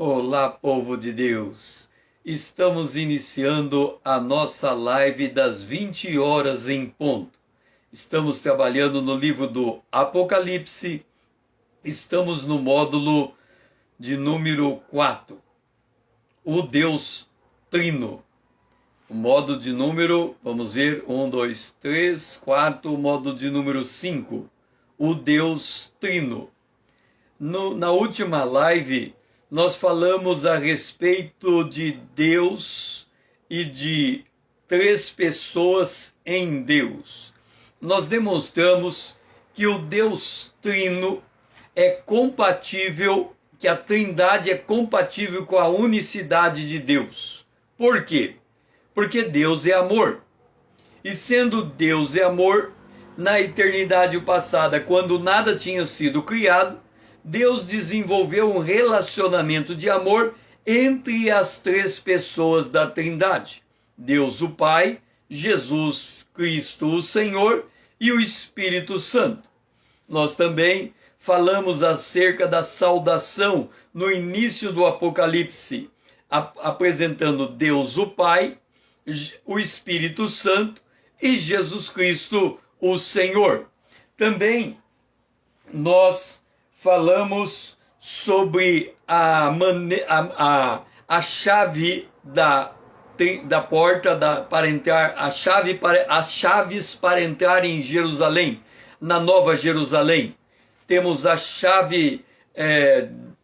Olá, povo de Deus! Estamos iniciando a nossa live das 20 horas em ponto. Estamos trabalhando no livro do Apocalipse, estamos no módulo de número 4, o Deus Trino. O módulo de número, vamos ver, 1, 2, 3, 4, o módulo de número 5, o Deus Trino. Na última live, nós falamos a respeito de Deus e de três pessoas em Deus. Nós demonstramos que o Deus Trino é compatível, que a Trindade é compatível com a unicidade de Deus. Por quê? Porque Deus é amor. E sendo Deus é amor, na eternidade passada, quando nada tinha sido criado, Deus desenvolveu um relacionamento de amor entre as três pessoas da Trindade: Deus o Pai, Jesus Cristo o Senhor e o Espírito Santo. Nós também falamos acerca da saudação no início do Apocalipse, apresentando Deus o Pai, o Espírito Santo e Jesus Cristo o Senhor. Também nós falamos sobre a chave da porta para entrar, as chaves para entrar em Jerusalém, na Nova Jerusalém. Temos a chave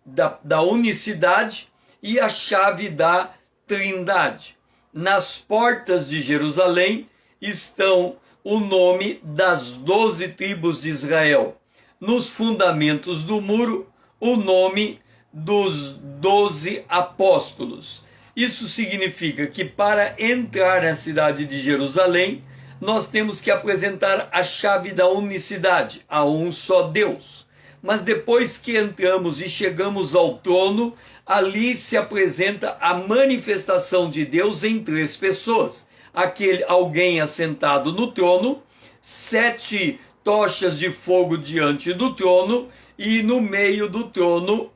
da unicidade e a chave da Trindade. Nas portas de Jerusalém estão o nome das 12 tribos de Israel. Nos fundamentos do muro, o nome dos 12 apóstolos. Isso significa que para entrar na cidade de Jerusalém, nós temos que apresentar a chave da unicidade, a um só Deus. Mas depois que entramos e chegamos ao trono, ali se apresenta a manifestação de Deus em três pessoas. Alguém assentado no trono, 7 tochas de fogo diante do trono, e no meio do trono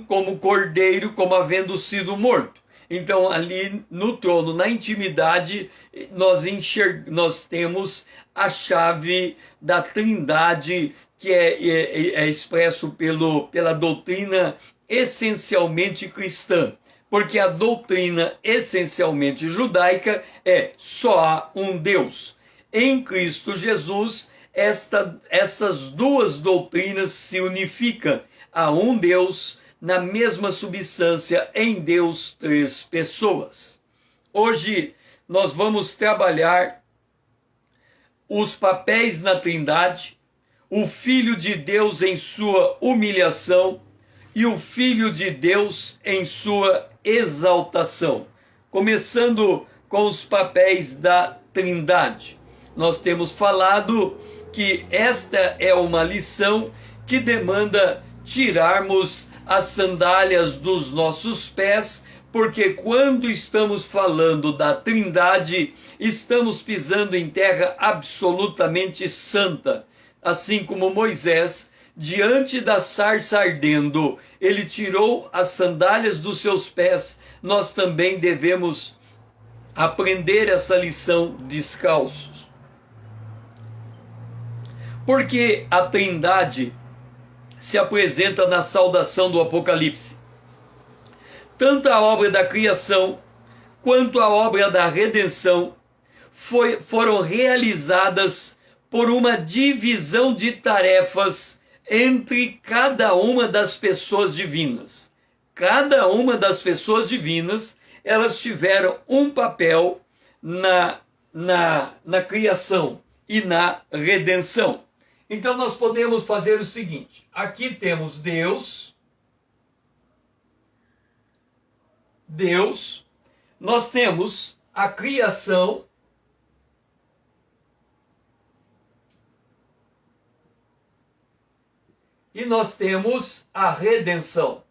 como cordeiro, como havendo sido morto. Então ali no trono, na intimidade, nós temos a chave da Trindade, que é expresso pela doutrina essencialmente cristã, porque a doutrina essencialmente judaica é só há um Deus. Em Cristo Jesus, essas duas doutrinas se unificam a um Deus, na mesma substância, em Deus, três pessoas. Hoje nós vamos trabalhar os papéis na Trindade, o Filho de Deus em sua humilhação e o Filho de Deus em sua exaltação. Começando com os papéis da Trindade. Nós temos falado que esta é uma lição que demanda tirarmos as sandálias dos nossos pés, porque quando estamos falando da Trindade, estamos pisando em terra absolutamente santa. Assim como Moisés, diante da sarça ardendo, ele tirou as sandálias dos seus pés, nós também devemos aprender essa lição descalços. Porque a Trindade se apresenta na saudação do Apocalipse. Tanto a obra da criação quanto a obra da redenção foram realizadas por uma divisão de tarefas entre cada uma das pessoas divinas. Cada uma das pessoas divinas, elas tiveram um papel na criação e na redenção. Então nós podemos fazer o seguinte: aqui temos Deus, nós temos a criação, e nós temos a redenção.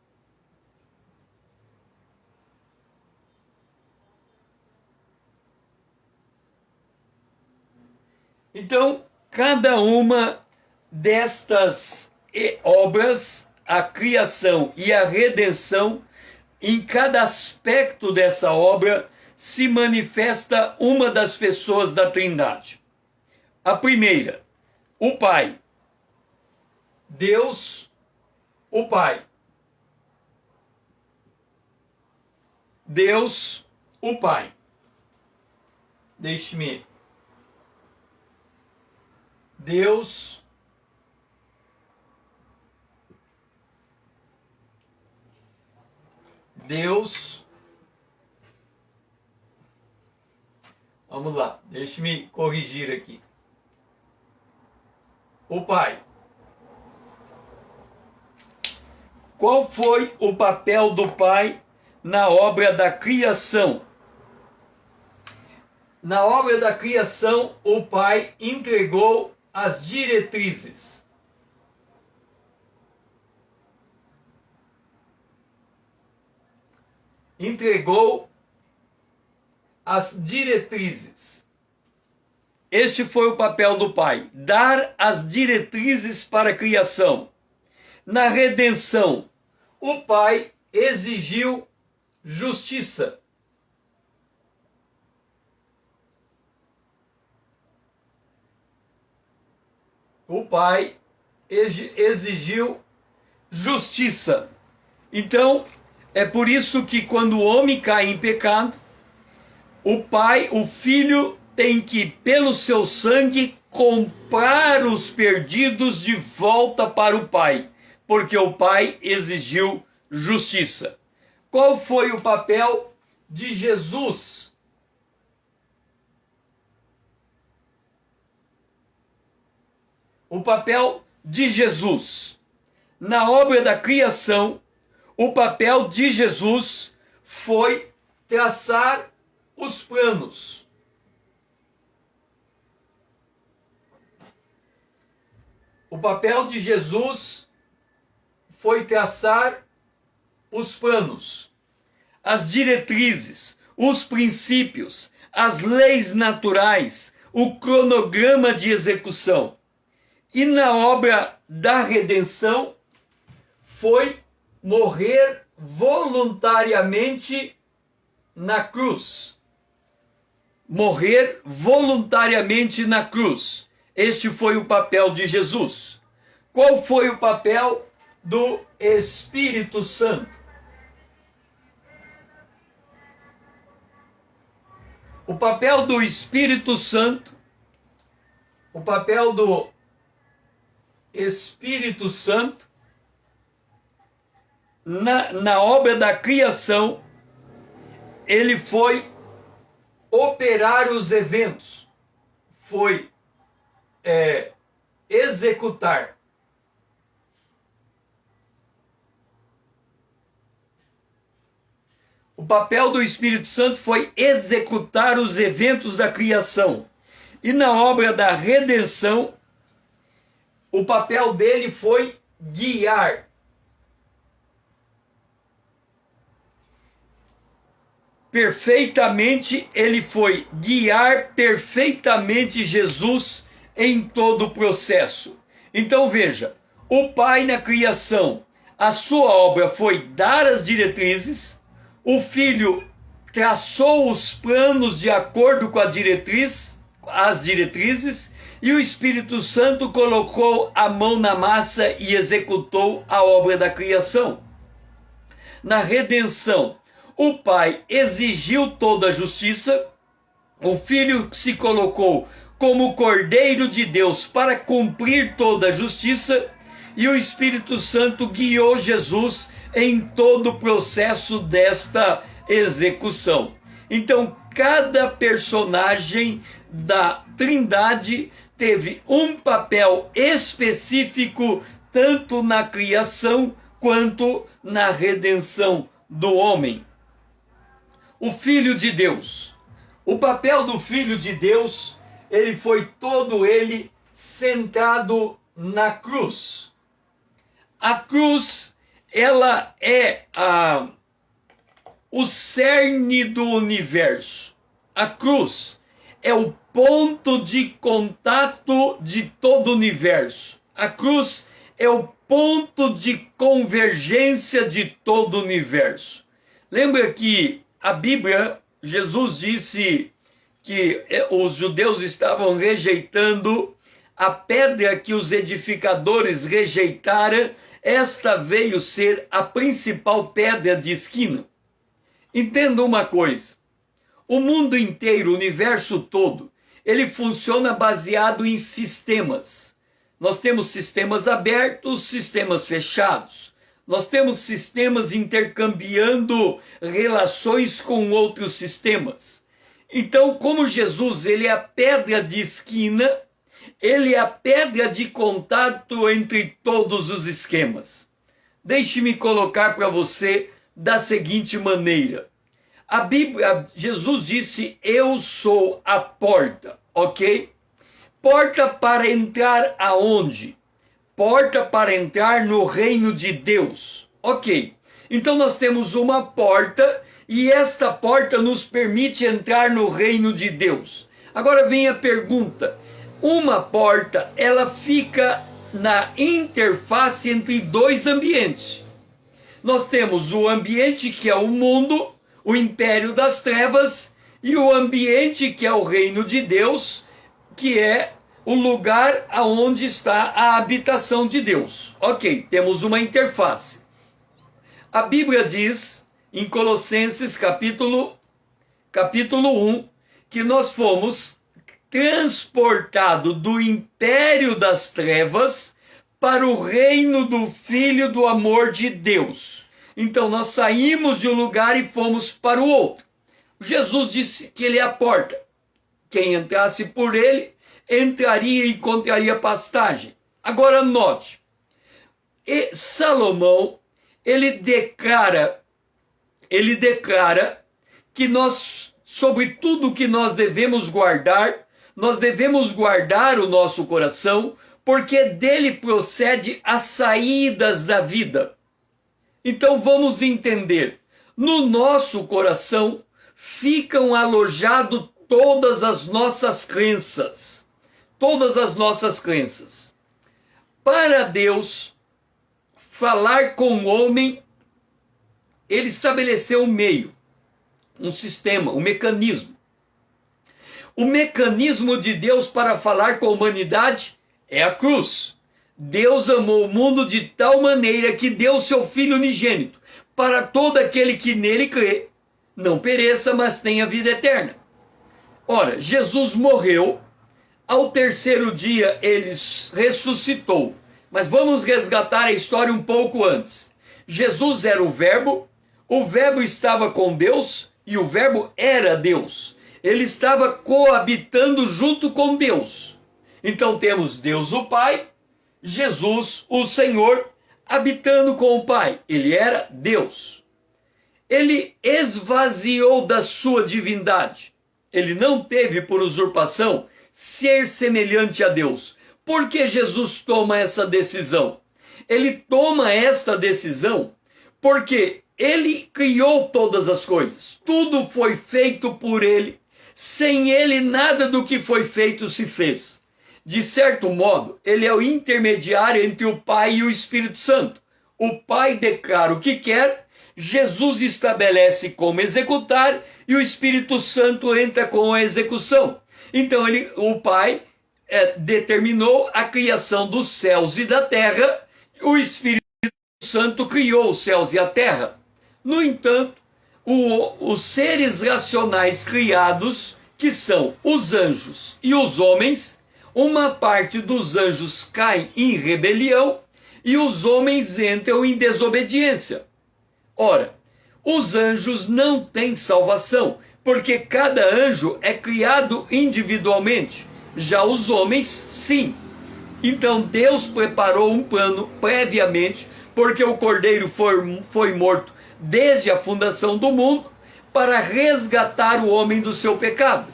Então, cada uma destas obras, a criação e a redenção, em cada aspecto dessa obra se manifesta uma das pessoas da Trindade. A primeira, o Pai. Deus, o Pai. Deus, o Pai. Deixe-me. Deus, vamos lá, deixe-me corrigir aqui. O Pai. Qual foi o papel do Pai na obra da criação? Na obra da criação, o Pai entregou as diretrizes. Entregou as diretrizes. Este foi o papel do Pai, dar as diretrizes para a criação. Na redenção, o Pai exigiu justiça. O Pai exigiu justiça. Então, é por isso que quando o homem cai em pecado, o Pai, o Filho, tem que, pelo seu sangue, comprar os perdidos de volta para o Pai, porque o Pai exigiu justiça. Qual foi o papel de Jesus? O papel de Jesus. Na obra da criação, o papel de Jesus foi traçar os planos. O papel de Jesus foi traçar os planos, as diretrizes, os princípios, as leis naturais, o cronograma de execução. E na obra da redenção foi morrer voluntariamente na cruz. Morrer voluntariamente na cruz. Este foi o papel de Jesus. Qual foi o papel do Espírito Santo? O papel do Espírito Santo, o papel do Espírito Santo na obra da criação, ele foi operar os eventos, foi executar. O papel do Espírito Santo foi executar os eventos da criação. E na obra da redenção, o papel dele foi guiar. Perfeitamente, ele foi guiar perfeitamente Jesus em todo o processo. Então veja, o Pai na criação, a sua obra foi dar as diretrizes, o Filho traçou os planos de acordo com as diretrizes, e o Espírito Santo colocou a mão na massa e executou a obra da criação. Na redenção, o Pai exigiu toda a justiça, o Filho se colocou como Cordeiro de Deus para cumprir toda a justiça, e o Espírito Santo guiou Jesus em todo o processo desta execução. Então, cada personagem da Trindade teve um papel específico, tanto na criação quanto na redenção do homem. O Filho de Deus. O papel do Filho de Deus, ele foi todo ele centrado na cruz. A cruz, ela é o cerne do universo. A cruz é o ponto de contato de todo o universo. A cruz é o ponto de convergência de todo o universo. Lembra que a Bíblia, Jesus disse que os judeus estavam rejeitando a pedra que os edificadores rejeitaram, esta veio ser a principal pedra de esquina. Entenda uma coisa, o mundo inteiro, o universo todo, ele funciona baseado em sistemas. Nós temos sistemas abertos, sistemas fechados. Nós temos sistemas intercambiando relações com outros sistemas. Então, como Jesus, ele é a pedra de esquina, ele é a pedra de contato entre todos os esquemas. Deixe-me colocar para você da seguinte maneira. A Bíblia, Jesus disse, eu sou a porta, ok? Porta para entrar aonde? Porta para entrar no reino de Deus, ok? Então nós temos uma porta e esta porta nos permite entrar no reino de Deus. Agora vem a pergunta, uma porta, ela fica na interface entre dois ambientes. Nós temos o ambiente que é o mundo, o império das trevas, e o ambiente que é o reino de Deus, que é o lugar aonde está a habitação de Deus. Ok, temos uma interface. A Bíblia diz, em Colossenses capítulo 1, que nós fomos transportados do império das trevas para o reino do Filho do amor de Deus. Então nós saímos de um lugar e fomos para o outro. Jesus disse que ele é a porta. Quem entrasse por ele, entraria e encontraria pastagem. Agora note, Salomão, ele declara que nós, sobre tudo que nós devemos guardar o nosso coração, porque dele procede as saídas da vida. Então vamos entender, no nosso coração ficam alojadas todas as nossas crenças. Todas as nossas crenças. Para Deus falar com o homem, ele estabeleceu um meio, um sistema, um mecanismo. O mecanismo de Deus para falar com a humanidade é a cruz. Deus amou o mundo de tal maneira que deu seu Filho unigênito, para todo aquele que nele crê, não pereça, mas tenha vida eterna. Ora, Jesus morreu, ao terceiro dia ele ressuscitou. Mas vamos resgatar a história um pouco antes. Jesus era o Verbo estava com Deus e o Verbo era Deus. Ele estava coabitando junto com Deus. Então temos Deus o Pai, Jesus o Senhor, habitando com o Pai. Ele era Deus. Ele esvaziou da sua divindade. Ele não teve por usurpação ser semelhante a Deus. Por que Jesus toma essa decisão? Ele toma esta decisão porque ele criou todas as coisas. Tudo foi feito por ele. Sem ele, nada do que foi feito se fez. De certo modo, ele é o intermediário entre o Pai e o Espírito Santo. O Pai declara o que quer, Jesus estabelece como executar e o Espírito Santo entra com a execução. Então o Pai determinou a criação dos céus e da terra, o Espírito Santo criou os céus e a terra. No entanto, os seres racionais criados, que são os anjos e os homens, uma parte dos anjos cai em rebelião e os homens entram em desobediência. Ora, os anjos não têm salvação, porque cada anjo é criado individualmente. Já os homens, sim. Então Deus preparou um plano previamente, porque o Cordeiro foi morto desde a fundação do mundo, para resgatar o homem do seu pecado.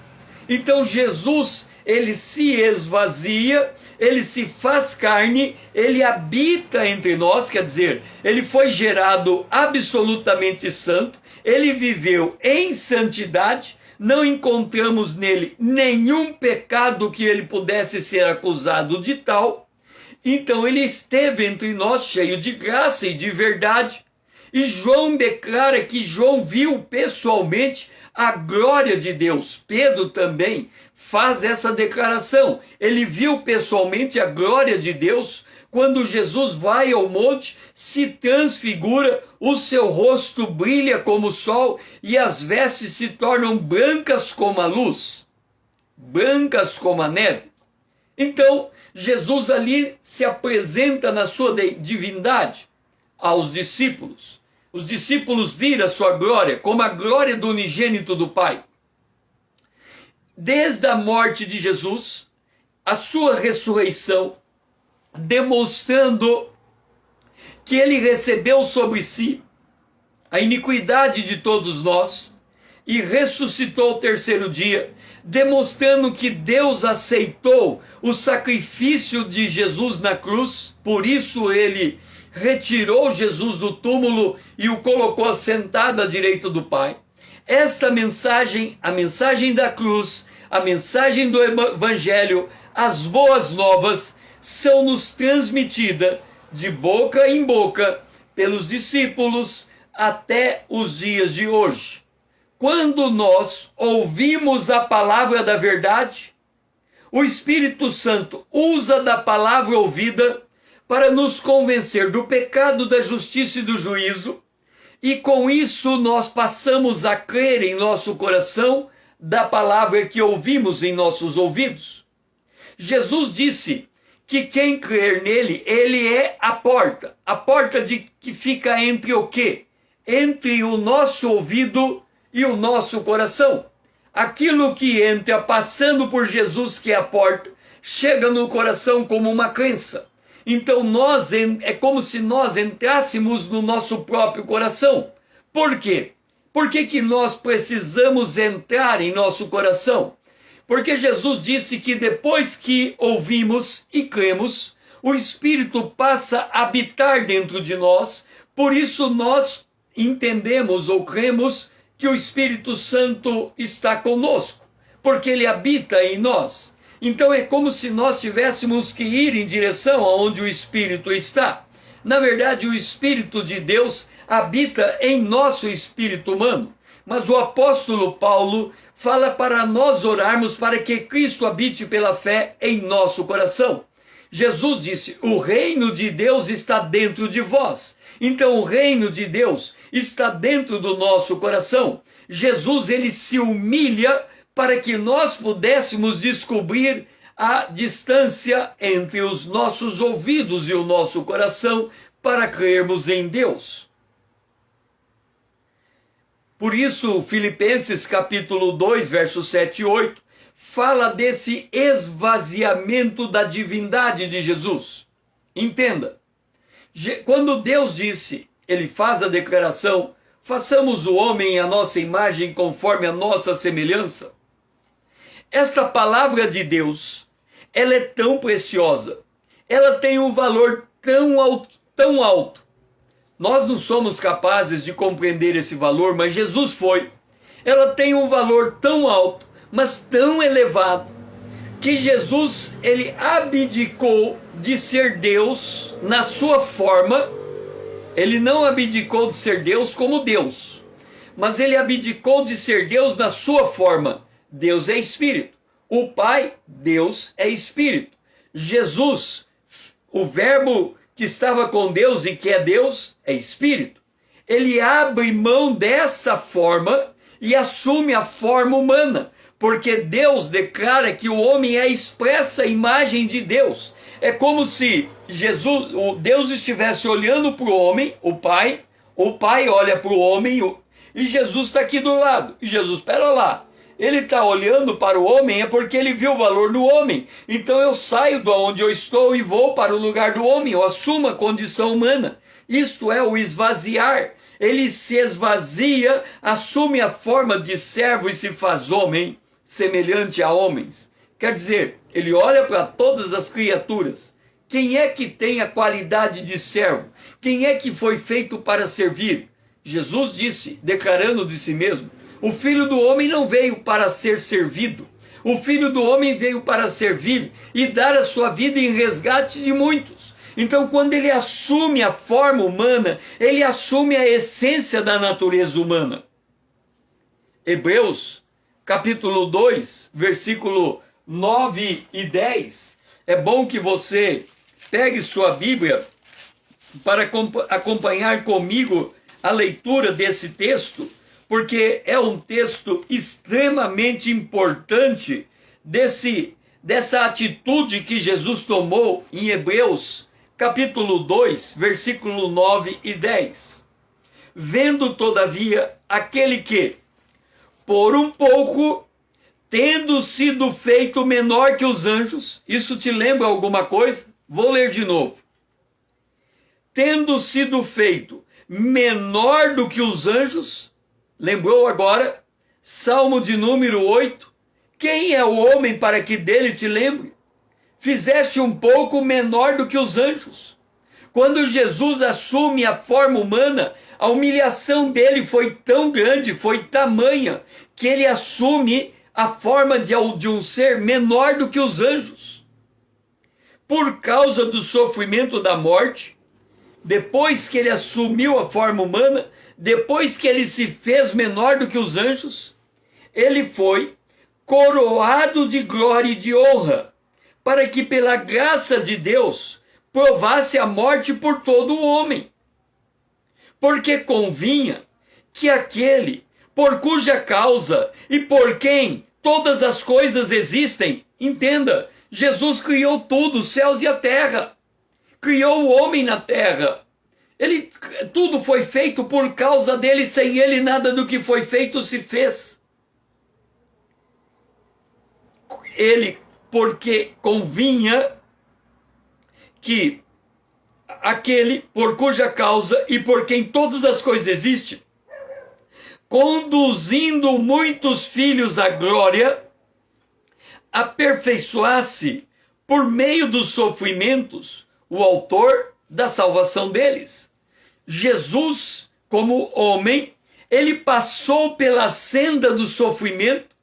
Então Jesus, ele se esvazia, ele se faz carne, ele habita entre nós, quer dizer, ele foi gerado absolutamente santo, ele viveu em santidade, não encontramos nele nenhum pecado que ele pudesse ser acusado de tal. Então ele esteve entre nós cheio de graça e de verdade. E João declara que João viu pessoalmente a glória de Deus. Pedro também faz essa declaração. Ele viu pessoalmente a glória de Deus. Quando Jesus vai ao monte, se transfigura, o seu rosto brilha como o sol e as vestes se tornam brancas como a luz, brancas como a neve. Então, Jesus ali se apresenta na sua divindade aos discípulos. Os discípulos viram a sua glória como a glória do unigênito do Pai. Desde a morte de Jesus, a sua ressurreição, demonstrando que ele recebeu sobre si a iniquidade de todos nós e ressuscitou ao terceiro dia, demonstrando que Deus aceitou o sacrifício de Jesus na cruz, por isso ele retirou Jesus do túmulo e o colocou sentado à direita do Pai. Esta mensagem, a mensagem da cruz, a mensagem do Evangelho, as boas novas, são-nos transmitidas de boca em boca pelos discípulos até os dias de hoje. Quando nós ouvimos a palavra da verdade, o Espírito Santo usa da palavra ouvida para nos convencer do pecado, da justiça e do juízo, e com isso nós passamos a crer em nosso coração da palavra que ouvimos em nossos ouvidos. Jesus disse que quem crer nele, ele é a porta que fica entre o quê? Entre o nosso ouvido e o nosso coração. Aquilo que entra passando por Jesus, que é a porta, chega no coração como uma crença. Então é como se nós entrássemos no nosso próprio coração. Por quê? Por que nós precisamos entrar em nosso coração? Porque Jesus disse que depois que ouvimos e cremos, o Espírito passa a habitar dentro de nós. Por isso nós entendemos ou cremos que o Espírito Santo está conosco, porque ele habita em nós. Então é como se nós tivéssemos que ir em direção aonde o Espírito está. Na verdade, o Espírito de Deus habita em nosso espírito humano. Mas o apóstolo Paulo fala para nós orarmos para que Cristo habite pela fé em nosso coração. Jesus disse: o reino de Deus está dentro de vós. Então o reino de Deus está dentro do nosso coração. Jesus, ele se humilha para que nós pudéssemos descobrir a distância entre os nossos ouvidos e o nosso coração para crermos em Deus. Por isso, Filipenses capítulo 2, versos 7 e 8, fala desse esvaziamento da divindade de Jesus. Entenda, quando Deus disse, ele faz a declaração, façamos o homem à nossa imagem conforme a nossa semelhança. Esta palavra de Deus, ela é tão preciosa, ela tem um valor tão alto. Nós não somos capazes de compreender esse valor, mas Jesus foi. Ela tem um valor tão alto, mas tão elevado, que Jesus, ele abdicou de ser Deus na sua forma. Ele não abdicou de ser Deus como Deus, mas ele abdicou de ser Deus na sua forma. Deus é Espírito. O Pai, Deus, é Espírito. Jesus, o Verbo que estava com Deus e que é Deus, é Espírito. Ele abre mão dessa forma e assume a forma humana, porque Deus declara que o homem é a expressa imagem de Deus. É como se Deus estivesse olhando para o homem, o Pai olha para o homem e Jesus está aqui do lado. E Jesus, espera lá, ele está olhando para o homem é porque ele viu o valor do homem. Então eu saio de onde eu estou e vou para o lugar do homem, eu assumo a condição humana. Isto é o esvaziar. Ele se esvazia, assume a forma de servo e se faz homem, semelhante a homens. Quer dizer, ele olha para todas as criaturas. Quem é que tem a qualidade de servo? Quem é que foi feito para servir? Jesus disse, declarando de si mesmo, o Filho do Homem não veio para ser servido. O Filho do Homem veio para servir e dar a sua vida em resgate de muitos. Então, quando ele assume a forma humana, ele assume a essência da natureza humana. Hebreus, capítulo 2, versículo 9 e 10. É bom que você pegue sua Bíblia para acompanhar comigo a leitura desse texto, porque é um texto extremamente importante dessa atitude que Jesus tomou em Hebreus, capítulo 2, versículo 9 e 10. Vendo, todavia, aquele que, por um pouco, tendo sido feito menor que os anjos, isso te lembra alguma coisa? Vou ler de novo. Tendo sido feito menor do que os anjos, lembrou agora? Salmo de número 8. Quem é o homem para que dele te lembre? Fizeste um pouco menor do que os anjos. Quando Jesus assume a forma humana, a humilhação dele foi tão grande, foi tamanha, que ele assume a forma de um ser menor do que os anjos. Por causa do sofrimento da morte, depois que ele assumiu a forma humana, depois que ele se fez menor do que os anjos, ele foi coroado de glória e de honra, para que pela graça de Deus provasse a morte por todo o homem. Porque convinha que aquele por cuja causa e por quem todas as coisas existem, entenda, Jesus criou tudo, os céus e a terra, criou o homem na terra. Tudo foi feito por causa dele, sem ele nada do que foi feito se fez. Ele, porque convinha que aquele por cuja causa e por quem todas as coisas existem, conduzindo muitos filhos à glória, aperfeiçoasse por meio dos sofrimentos o autor da salvação deles. Jesus, como homem, ele passou pela senda do sofrimento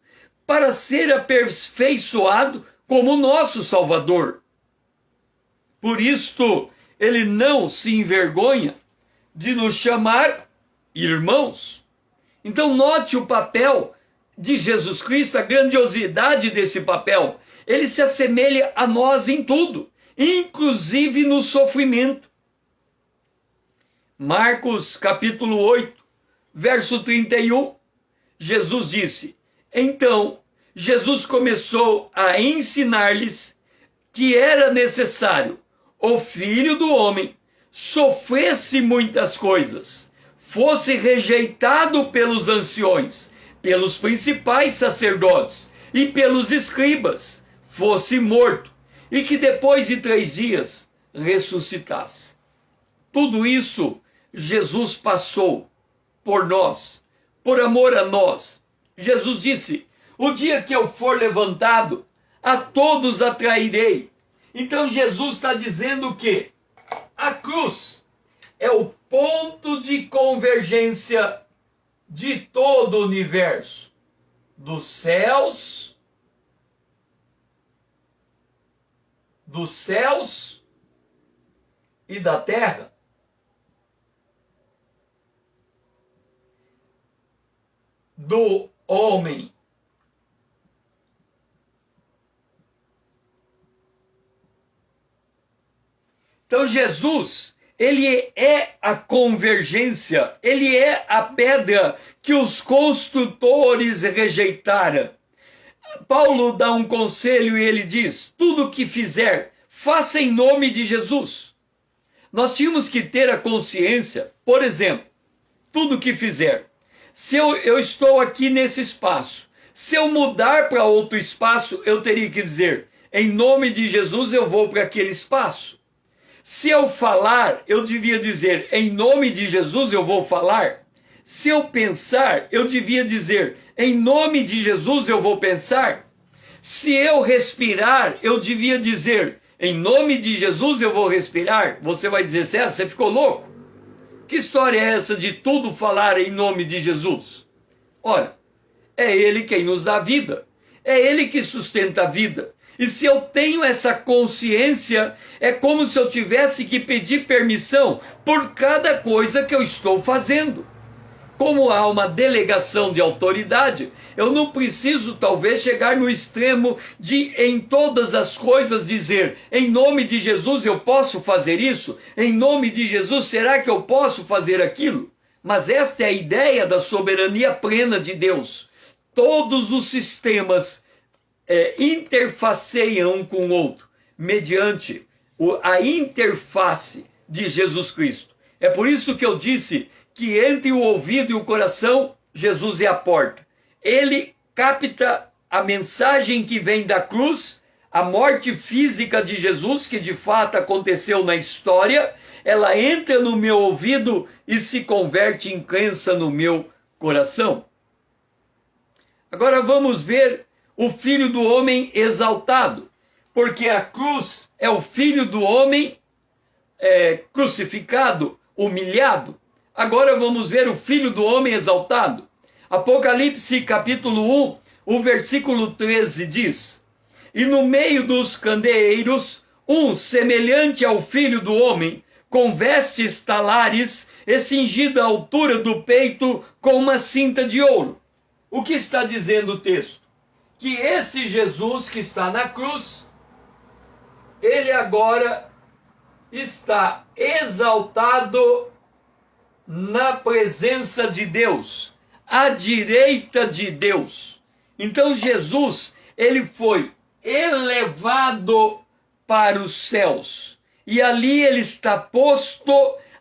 para ser aperfeiçoado como nosso Salvador. Por isto, ele não se envergonha de nos chamar irmãos. Então, note o papel de Jesus Cristo, a grandiosidade desse papel. Ele se assemelha a nós em tudo, inclusive no sofrimento. Marcos capítulo 8, verso 31, Jesus disse: então, Jesus começou a ensinar-lhes que era necessário o Filho do Homem sofresse muitas coisas, fosse rejeitado pelos anciões, pelos principais sacerdotes e pelos escribas, fosse morto, e que depois de 3 dias ressuscitasse. Tudo isso Jesus passou por nós, por amor a nós. Jesus disse: o dia que eu for levantado, a todos atrairei. Então Jesus está dizendo que a cruz é o ponto de convergência de todo o universo, dos céus e da terra. Do homem. Então Jesus, ele é a convergência, ele é a pedra que os construtores rejeitaram. Paulo dá um conselho e ele diz: tudo o que fizer, faça em nome de Jesus. Nós tínhamos que ter a consciência, por exemplo, tudo o que fizer. Se eu estou aqui nesse espaço, se eu mudar para outro espaço, eu teria que dizer: em nome de Jesus eu vou para aquele espaço. Se eu falar, eu devia dizer: em nome de Jesus eu vou falar. Se eu pensar, eu devia dizer: em nome de Jesus eu vou pensar. Se eu respirar, eu devia dizer: em nome de Jesus eu vou respirar. Você vai dizer: César, você ficou louco? Que história é essa de tudo falar em nome de Jesus? Ora, é Ele quem nos dá vida. É Ele que sustenta a vida. E se eu tenho essa consciência, é como se eu tivesse que pedir permissão por cada coisa que eu estou fazendo. Como há uma delegação de autoridade, eu não preciso talvez chegar no extremo de em todas as coisas dizer, em nome de Jesus eu posso fazer isso? Em nome de Jesus será que eu posso fazer aquilo? Mas esta é a ideia da soberania plena de Deus. Todos os sistemas interfaceiam um com o outro, mediante a interface de Jesus Cristo. É por isso que eu disse que entre o ouvido e o coração, Jesus é a porta. Ele capta a mensagem que vem da cruz, a morte física de Jesus, que de fato aconteceu na história, ela entra no meu ouvido e se converte em crença no meu coração. Agora vamos ver o Filho do Homem exaltado, porque a cruz é o Filho do Homem crucificado, humilhado. Agora vamos ver o Filho do Homem exaltado. Apocalipse capítulo 1, o versículo 13 diz: E no meio dos candeeiros, um semelhante ao Filho do Homem, com vestes talares e cingido à altura do peito com uma cinta de ouro. O que está dizendo o texto? Que esse Jesus que está na cruz, ele agora está exaltado na presença de Deus, à direita de Deus. Então Jesus, ele foi elevado para os céus, e ali ele está posto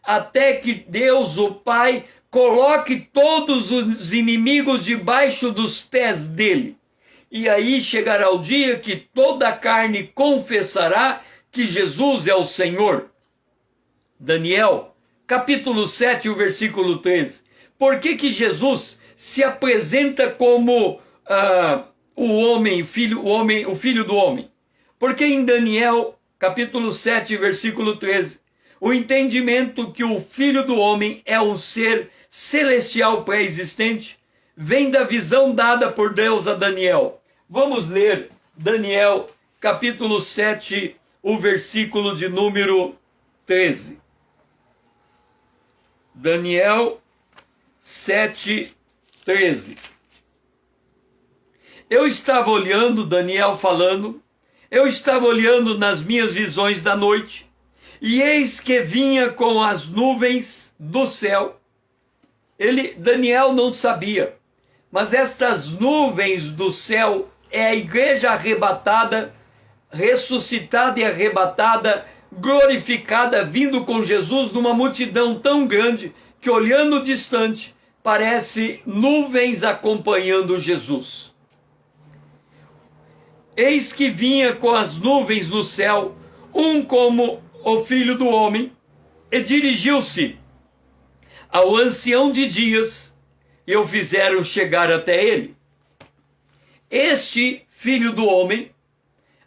até que Deus, o Pai, coloque todos os inimigos debaixo dos pés dele. E aí chegará o dia que toda a carne confessará que Jesus é o Senhor. Daniel, capítulo 7, o versículo 13. Por que Jesus se apresenta como o filho do homem? Porque em Daniel, capítulo 7, versículo 13, o entendimento que o Filho do Homem é um ser celestial pré-existente vem da visão dada por Deus a Daniel. Vamos ler Daniel, capítulo 7, o versículo de número 13. Daniel 7, 13. Eu estava olhando, Daniel falando, eu estava olhando nas minhas visões da noite, e eis que vinha com as nuvens do céu. Daniel não sabia, mas estas nuvens do céu é a igreja arrebatada, ressuscitada e arrebatada, glorificada, vindo com Jesus numa multidão tão grande que, olhando distante, parece nuvens acompanhando Jesus. Eis que vinha com as nuvens do céu, um como o Filho do Homem, e dirigiu-se ao ancião de dias, e o fizeram chegar até ele. Este Filho do Homem,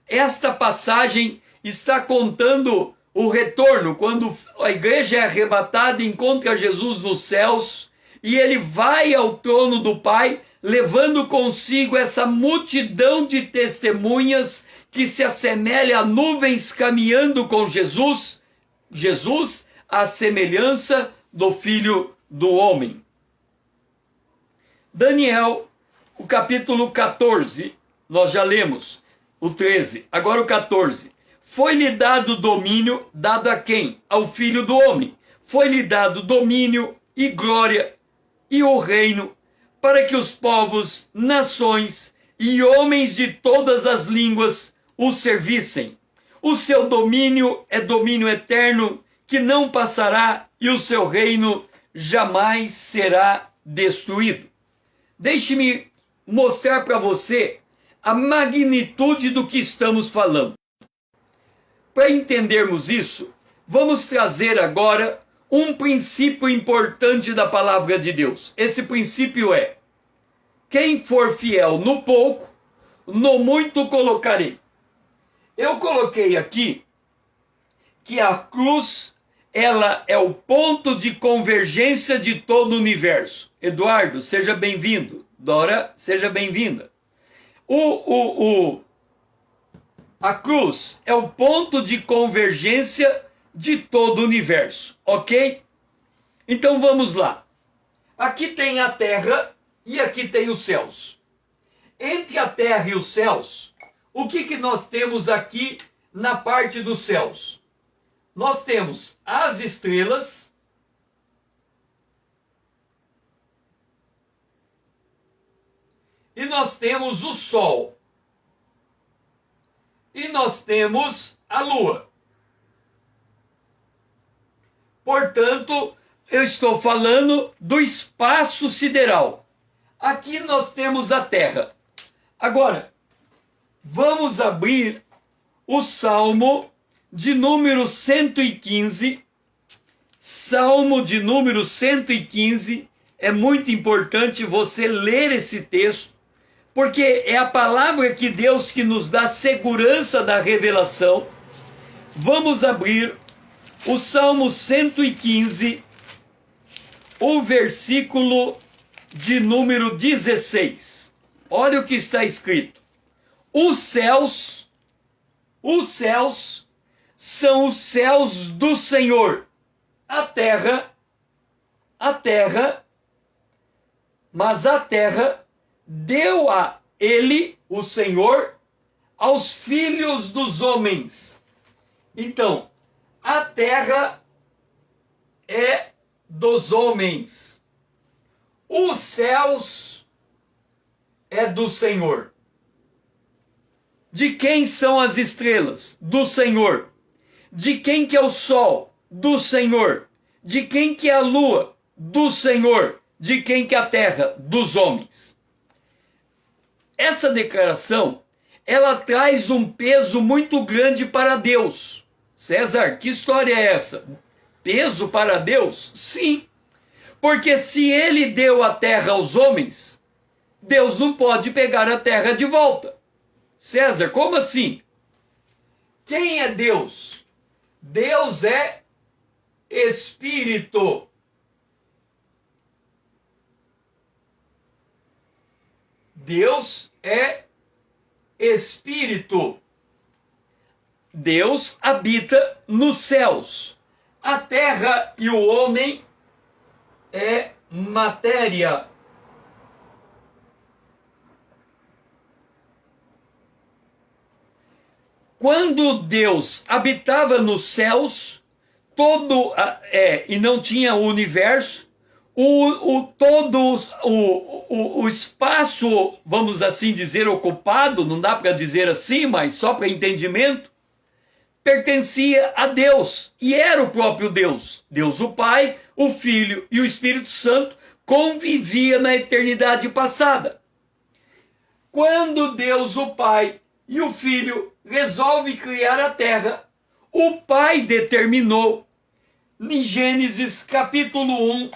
esta passagem está contando o retorno, quando a igreja é arrebatada e encontra Jesus nos céus, e ele vai ao trono do Pai, levando consigo essa multidão de testemunhas que se assemelha a nuvens caminhando com Jesus, à semelhança do Filho do Homem. Daniel, o capítulo 14, nós já lemos o 13, agora o 14. Foi-lhe dado domínio, dado a quem? Ao Filho do Homem. Foi-lhe dado domínio e glória e o reino, para que os povos, nações e homens de todas as línguas o servissem. O seu domínio é domínio eterno, que não passará, e o seu reino jamais será destruído. Deixe-me mostrar para você a magnitude do que estamos falando. Para entendermos isso, vamos trazer agora um princípio importante da palavra de Deus. Esse princípio é: quem for fiel no pouco, no muito colocarei. Eu coloquei aqui que a cruz, ela é o ponto de convergência de todo o universo. Eduardo, seja bem-vindo. Dora, seja bem-vinda. A cruz é o ponto de convergência de todo o universo, ok? Então vamos lá. Aqui tem a terra e aqui tem os céus. Entre a terra e os céus, o que nós temos aqui na parte dos céus? Nós temos as estrelas e nós temos o sol. E nós temos a lua. Portanto, eu estou falando do espaço sideral. Aqui nós temos a Terra. Agora, vamos abrir o Salmo de número 115. Salmo de número 115. É muito importante você ler esse texto, porque é a palavra de Deus que nos dá segurança da revelação. Vamos abrir o Salmo 115, o versículo de número 16. Olha o que está escrito. Os céus são os céus do Senhor. Mas a terra deu a ele, o Senhor, aos filhos dos homens. Então, a terra é dos homens. Os céus é do Senhor. De quem são as estrelas? Do Senhor. De quem que é o sol? Do Senhor. De quem que é a lua? Do Senhor. De quem que é a terra? Dos homens. Essa declaração, ela traz um peso muito grande para Deus. César, que história é essa? Peso para Deus? Sim. Porque se ele deu a terra aos homens, Deus não pode pegar a terra de volta. César, como assim? Quem é Deus? Deus é Espírito. Deus é Espírito. Deus habita nos céus. A terra e o homem é matéria. Quando Deus habitava nos céus, e não tinha o universo, todo o espaço, vamos assim dizer, ocupado, não dá para dizer assim, mas só para entendimento, pertencia a Deus, e era o próprio Deus. Deus o Pai, o Filho e o Espírito Santo convivia na eternidade passada. Quando Deus o Pai e o Filho resolve criar a terra, o Pai determinou, em Gênesis capítulo 1,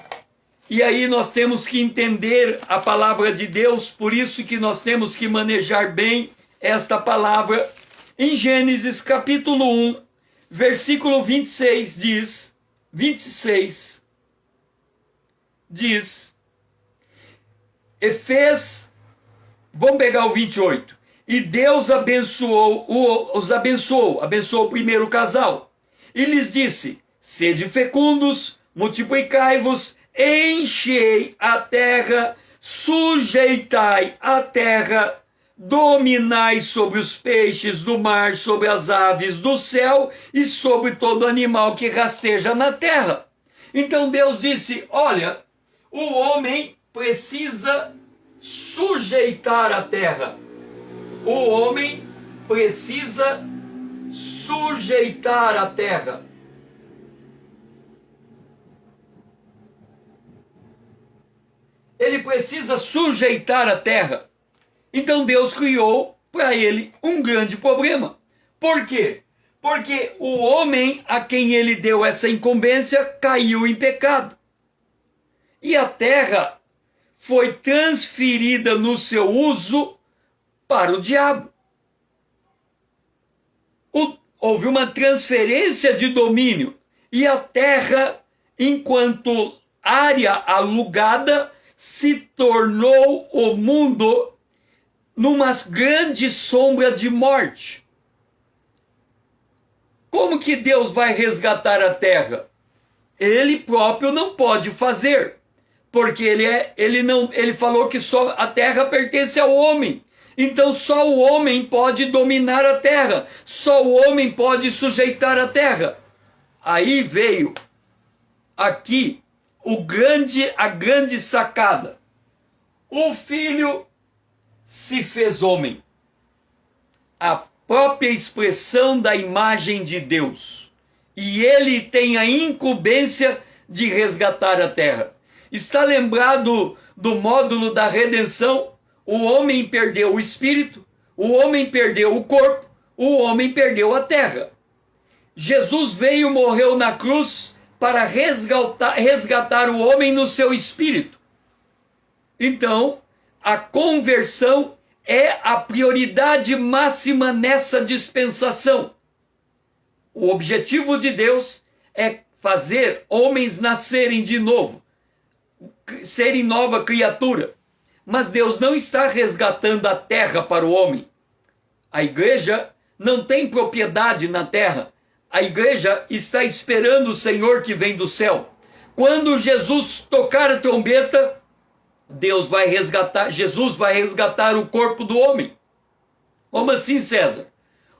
e aí nós temos que entender a palavra de Deus, por isso que nós temos que manejar bem esta palavra. Em Gênesis capítulo 1, versículo 26 diz, vamos pegar o 28. E Deus abençoou o primeiro casal, e lhes disse, sede fecundos, multiplicai-vos, enchei a terra, sujeitai a terra, dominai sobre os peixes do mar, sobre as aves do céu e sobre todo animal que rasteja na terra. Então Deus disse, olha, o homem precisa sujeitar a terra. O homem precisa sujeitar a terra. Ele precisa sujeitar a terra. Então Deus criou para ele um grande problema. Por quê? Porque o homem a quem ele deu essa incumbência caiu em pecado. E a terra foi transferida no seu uso para o diabo. Houve uma transferência de domínio. E a terra, enquanto área alugada, se tornou o mundo numa grande sombra de morte. Como que Deus vai resgatar a terra? Ele próprio não pode fazer, porque ele falou que só a terra pertence ao homem. Então só o homem pode dominar a terra, só o homem pode sujeitar a terra. Aí veio aqui a grande sacada. O Filho se fez homem, a própria expressão da imagem de Deus, e ele tem a incumbência de resgatar a terra. Está lembrado do módulo da redenção? O homem perdeu o espírito, o homem perdeu o corpo, o homem perdeu a terra. Jesus veio, morreu na cruz para resgatar o homem no seu espírito. Então, a conversão é a prioridade máxima nessa dispensação. O objetivo de Deus é fazer homens nascerem de novo, serem nova criatura. Mas Deus não está resgatando a terra para o homem. A igreja não tem propriedade na terra. A igreja está esperando o Senhor que vem do céu. Quando Jesus tocar a trombeta, Jesus vai resgatar o corpo do homem. Como assim, César?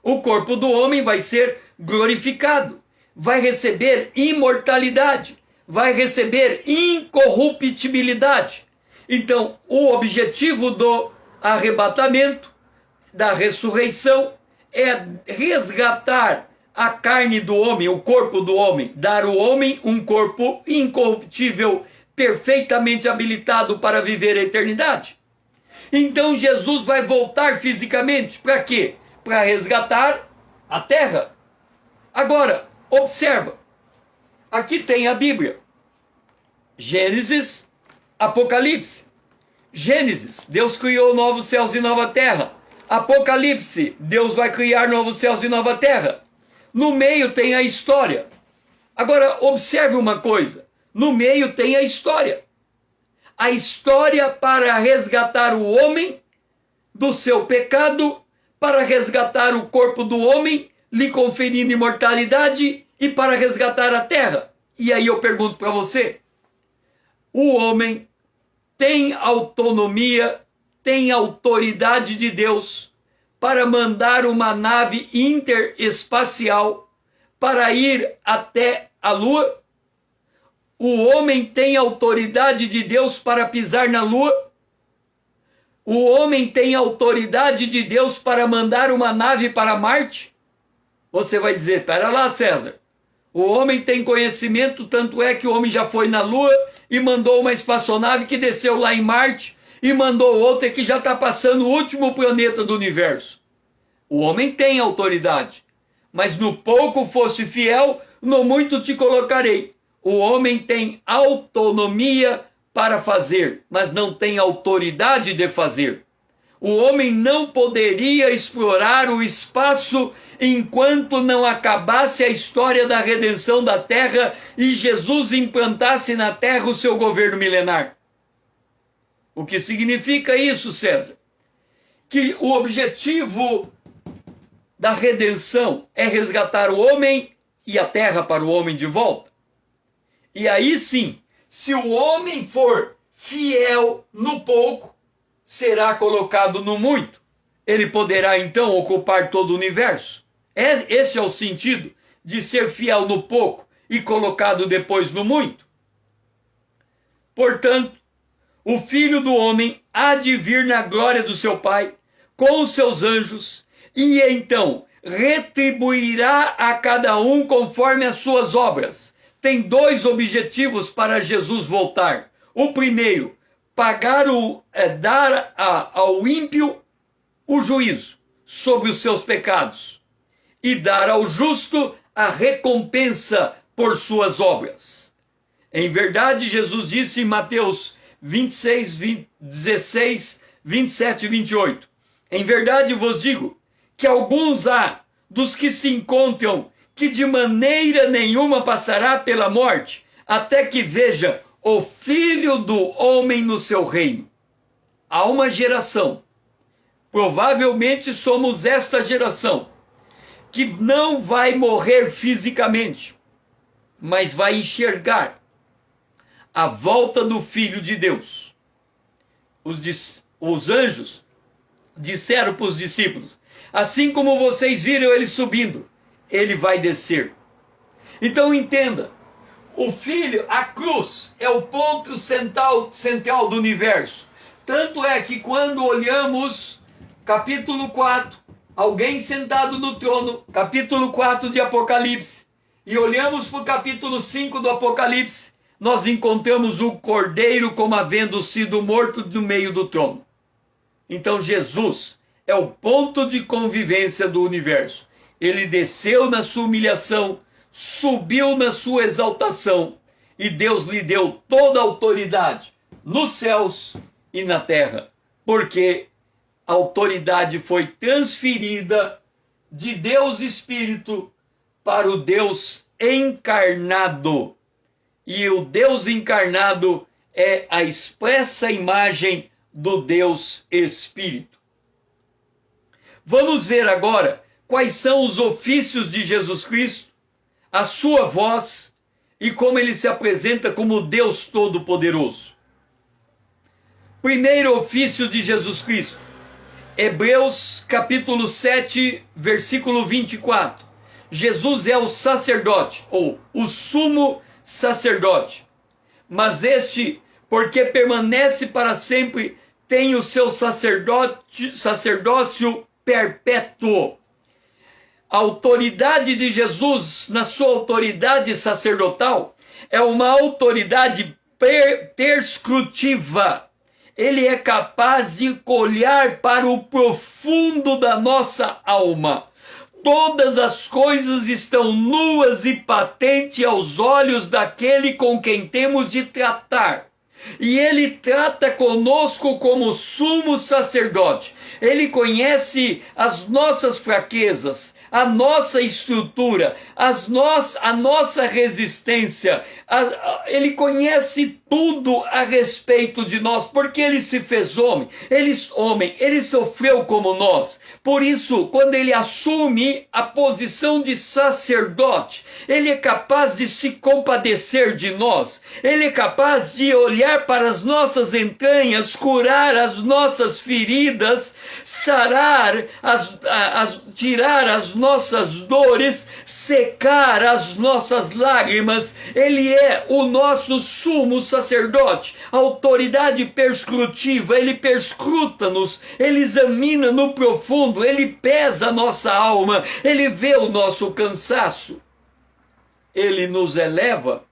O corpo do homem vai ser glorificado, vai receber imortalidade, vai receber incorruptibilidade. Então, o objetivo do arrebatamento, da ressurreição, é resgatar a carne do homem, o corpo do homem, dar ao homem um corpo incorruptível, perfeitamente habilitado para viver a eternidade. Então, Jesus vai voltar fisicamente. Para quê? Para resgatar a terra. Agora, observa. Aqui tem a Bíblia. Gênesis, Apocalipse. Gênesis, Deus criou novos céus e nova terra. Apocalipse, Deus vai criar novos céus e nova terra. No meio tem a história. Agora, observe uma coisa. No meio tem a história. A história para resgatar o homem do seu pecado, para resgatar o corpo do homem, lhe conferindo imortalidade, e para resgatar a terra. E aí eu pergunto para você, o homem tem autonomia, tem autoridade de Deus para mandar uma nave interespacial para ir até a Lua? O homem tem autoridade de Deus para pisar na Lua? O homem tem autoridade de Deus para mandar uma nave para Marte? Você vai dizer, espera lá, César. O homem tem conhecimento, tanto é que o homem já foi na Lua e mandou uma espaçonave que desceu lá em Marte e mandou outra que já está passando o último planeta do universo. O homem tem autoridade, mas no pouco fosse fiel, no muito te colocarei. O homem tem autonomia para fazer, mas não tem autoridade de fazer. O homem não poderia explorar o espaço enquanto não acabasse a história da redenção da terra e Jesus implantasse na terra o seu governo milenar. O que significa isso, César? Que o objetivo da redenção é resgatar o homem e a terra para o homem de volta. E aí sim, se o homem for fiel no pouco, será colocado no muito. Ele poderá então ocupar todo o universo. Esse é o sentido de ser fiel no pouco e colocado depois no muito. Portanto, o Filho do Homem há de vir na glória do seu Pai, com os seus anjos, e então retribuirá a cada um conforme as suas obras. Tem dois objetivos para Jesus voltar. O primeiro, dar ao ímpio o juízo sobre os seus pecados e dar ao justo a recompensa por suas obras. Em verdade, Jesus disse em Mateus 26, 16, 27 e 28, em verdade vos digo que alguns há dos que se encontram que de maneira nenhuma passará pela morte, até que veja o Filho do Homem no seu reino. Há uma geração, provavelmente somos esta geração, que não vai morrer fisicamente, mas vai enxergar a volta do Filho de Deus. Os anjos disseram para os discípulos: assim como vocês viram ele subindo, ele vai descer. Então entenda, o Filho, a cruz, é o ponto central do universo. Tanto é que quando olhamos capítulo 4, alguém sentado no trono, capítulo 4 de Apocalipse, e olhamos para o capítulo 5 do Apocalipse, nós encontramos o Cordeiro como havendo sido morto no meio do trono. Então Jesus é o ponto de convivência do universo. Ele desceu na sua humilhação, subiu na sua exaltação, e Deus lhe deu toda a autoridade nos céus e na terra, porque a autoridade foi transferida de Deus Espírito para o Deus encarnado. E o Deus encarnado é a expressa imagem do Deus Espírito. Vamos ver agora quais são os ofícios de Jesus Cristo, a sua voz e como ele se apresenta como Deus Todo-Poderoso. Primeiro ofício de Jesus Cristo, Hebreus capítulo 7, versículo 24. Jesus é o sacerdote, ou o sumo sacerdote. Mas este, porque permanece para sempre, tem o seu sacerdócio perpétuo. A autoridade de Jesus, na sua autoridade sacerdotal, é uma autoridade perscrutiva. Ele é capaz de olhar para o profundo da nossa alma. Todas as coisas estão nuas e patentes aos olhos daquele com quem temos de tratar. E ele trata conosco como sumo sacerdote. Ele conhece as nossas fraquezas, a nossa estrutura, a nossa resistência. Ele conhece tudo a respeito de nós, porque ele se fez homem. Ele sofreu como nós. Por isso, quando ele assume a posição de sacerdote, ele é capaz de se compadecer de nós. Ele é capaz de olhar para as nossas entranhas, curar as nossas feridas, sarar, tirar as nossas dores, secar as nossas lágrimas. Ele é o nosso sumo sacerdote, autoridade perscrutiva. Ele perscruta-nos, ele examina no profundo, ele pesa a nossa alma, ele vê o nosso cansaço, ele nos eleva.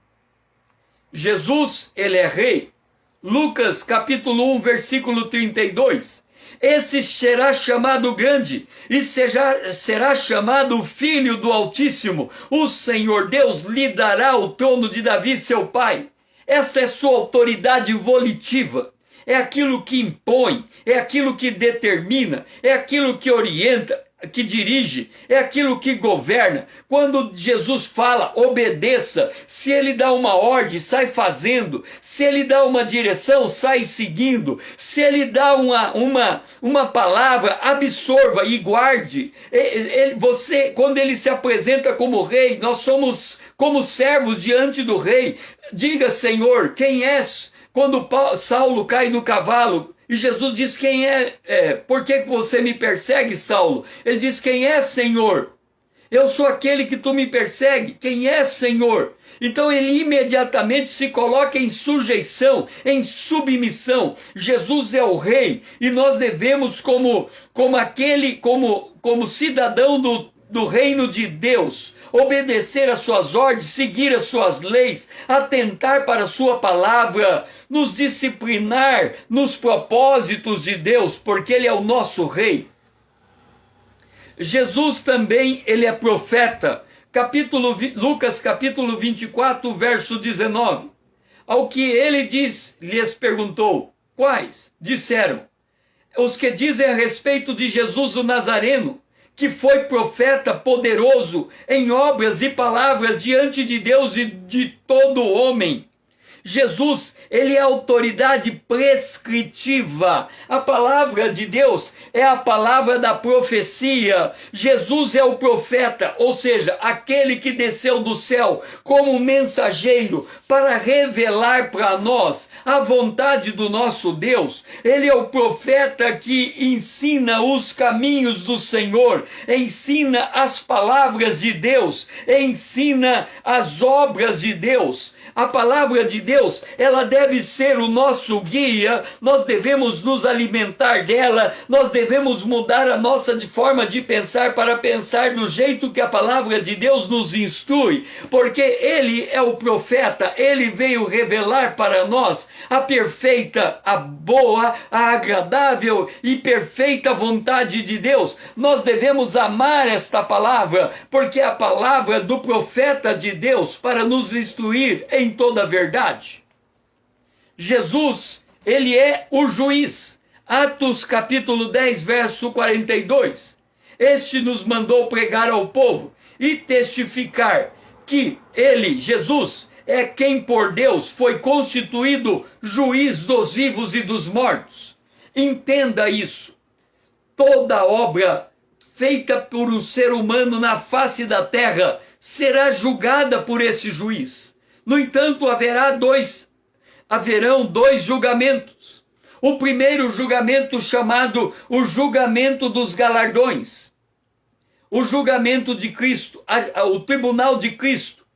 Jesus, ele é rei. Lucas capítulo 1, versículo 32. Esse será chamado grande e será chamado Filho do Altíssimo. O Senhor Deus lhe dará o trono de Davi, seu pai. Esta é sua autoridade volitiva. É aquilo que impõe, é aquilo que determina, é aquilo que orienta, que dirige, é aquilo que governa. Quando Jesus fala, obedeça. Se ele dá uma ordem, sai fazendo. Se ele dá uma direção, sai seguindo. Se ele dá uma palavra, absorva e guarde. Quando ele se apresenta como rei, nós somos como servos diante do rei. Diga, Senhor, quem és? Quando Saulo cai do cavalo, e Jesus diz, quem é? Por que você me persegue, Saulo? Ele diz, quem é, Senhor? Eu sou aquele que tu me persegue. Quem é, Senhor? Então ele imediatamente se coloca em sujeição, em submissão. Jesus é o rei, e nós devemos, como cidadão do reino de Deus, obedecer às suas ordens, seguir as suas leis, atentar para a sua palavra, nos disciplinar nos propósitos de Deus, porque ele é o nosso rei. Jesus também, ele é profeta. Lucas capítulo 24, verso 19. Ao que ele lhes perguntou, quais? Disseram, os que dizem a respeito de Jesus o Nazareno, que foi profeta poderoso em obras e palavras diante de Deus e de todo homem. Jesus, ele é autoridade prescritiva. A palavra de Deus é a palavra da profecia. Jesus é o profeta, ou seja, aquele que desceu do céu como mensageiro para revelar para nós a vontade do nosso Deus. Ele é o profeta que ensina os caminhos do Senhor, ensina as palavras de Deus, ensina as obras de Deus. A palavra de Deus, ela deve ser o nosso guia, nós devemos nos alimentar dela, nós devemos mudar a nossa forma de pensar para pensar do jeito que a palavra de Deus nos instrui, porque ele é o profeta, ele veio revelar para nós a perfeita, a boa, a agradável e perfeita vontade de Deus. Nós devemos amar esta palavra, porque é a palavra do profeta de Deus para nos instruir em toda a verdade. Jesus, ele é o juiz. Atos capítulo 10, verso 42. Este nos mandou pregar ao povo e testificar que ele, Jesus, é quem por Deus foi constituído juiz dos vivos e dos mortos. Entenda isso. Toda obra feita por um ser humano na face da terra será julgada por esse juiz. No entanto, haverão dois julgamentos. O primeiro julgamento, chamado o julgamento dos galardões. O julgamento de Cristo, o tribunal de Cristo.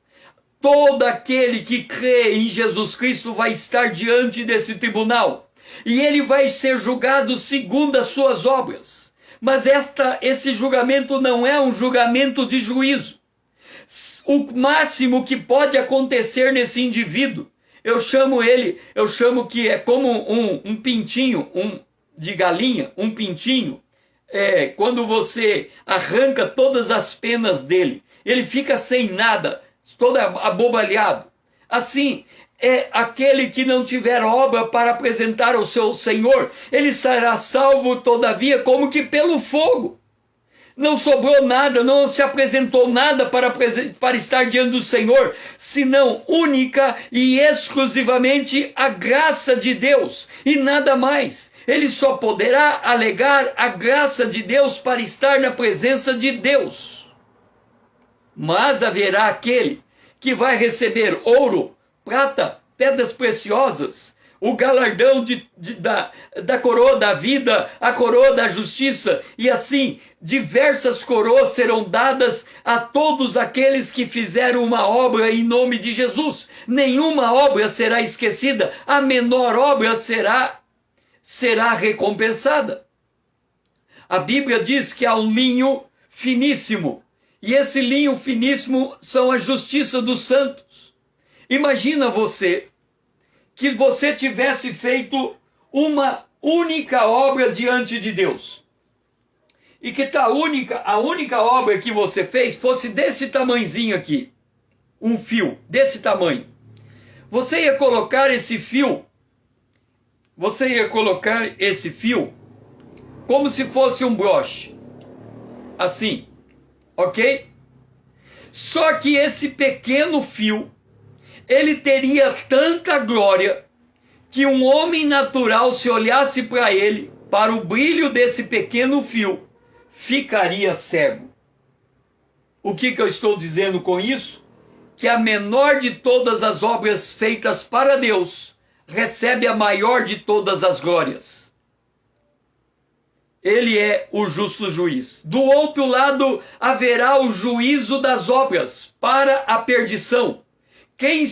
Todo aquele que crê em Jesus Cristo vai estar diante desse tribunal. E ele vai ser julgado segundo as suas obras. Mas esse julgamento não é um julgamento de juízo. O máximo que pode acontecer nesse indivíduo, eu chamo que é como um pintinho, de galinha, um pintinho, quando você arranca todas as penas dele, ele fica sem nada, todo abobalhado. Assim, é aquele que não tiver obra para apresentar ao seu Senhor, ele será salvo todavia como que pelo fogo. Não sobrou nada, não se apresentou nada para estar diante do Senhor, senão única e exclusivamente a graça de Deus e nada mais. Ele só poderá alegar a graça de Deus para estar na presença de Deus. Mas haverá aquele que vai receber ouro, prata, pedras preciosas, o galardão da coroa da vida, a coroa da justiça, e assim diversas coroas serão dadas a todos aqueles que fizeram uma obra em nome de Jesus. Nenhuma obra será esquecida, a menor obra será recompensada. A Bíblia diz que há um linho finíssimo, e esse linho finíssimo são a justiça dos santos. Imagina que você tivesse feito uma única obra diante de Deus. E que a única obra que você fez fosse desse tamanhozinho aqui. Um fio, desse tamanho. Você ia colocar esse fio como se fosse um broche. Assim, ok? Só que esse pequeno fio, ele teria tanta glória que um homem natural, se olhasse para ele, para o brilho desse pequeno fio, ficaria cego. O que eu estou dizendo com isso? Que a menor de todas as obras feitas para Deus recebe a maior de todas as glórias. Ele é o justo juiz. Do outro lado, haverá o juízo das obras para a perdição. Quem